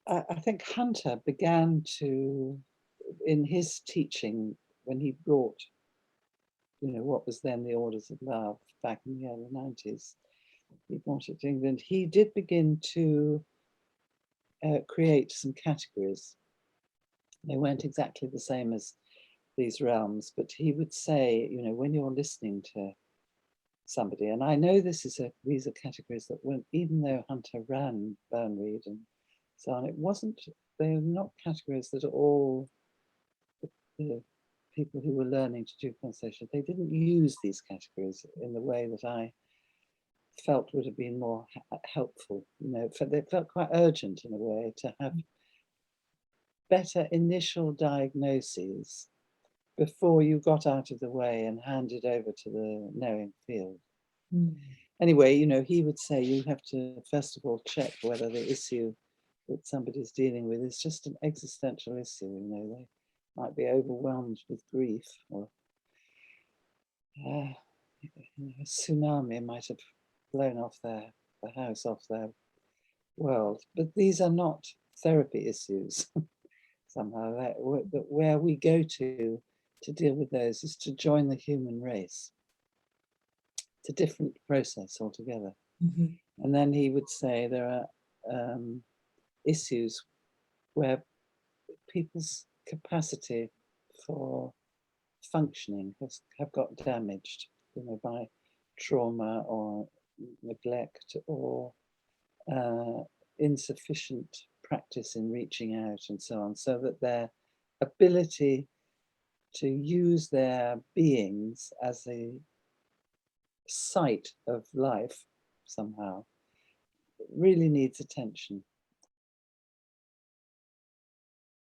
I think Hunter began to, in his teaching, when he brought, what was then the Orders of Love back in the early 90s, he brought it to England. He did begin to create some categories. They weren't exactly the same as these realms, but he would say, when you're listening to somebody, and I know these are categories that weren't, even though Hunter ran Burnreed and so on, they're not categories that all the people who were learning to do constellation, they didn't use these categories in the way that I felt would have been more helpful. They felt quite urgent in a way to have better initial diagnoses before you got out of the way and handed over to the knowing field. Anyway, he would say you have to first of all check whether the issue that somebody's dealing with is just an existential issue. They might be overwhelmed with grief, or a tsunami might have blown off the house off their world. But these are not therapy issues. Somehow, that where we go to deal with those is to join the human race. It's a different process altogether. And then he would say there are issues where people's capacity for functioning have got damaged, by trauma or neglect or insufficient practice in reaching out and so on, so that their ability to use their beings as a site of life somehow really needs attention.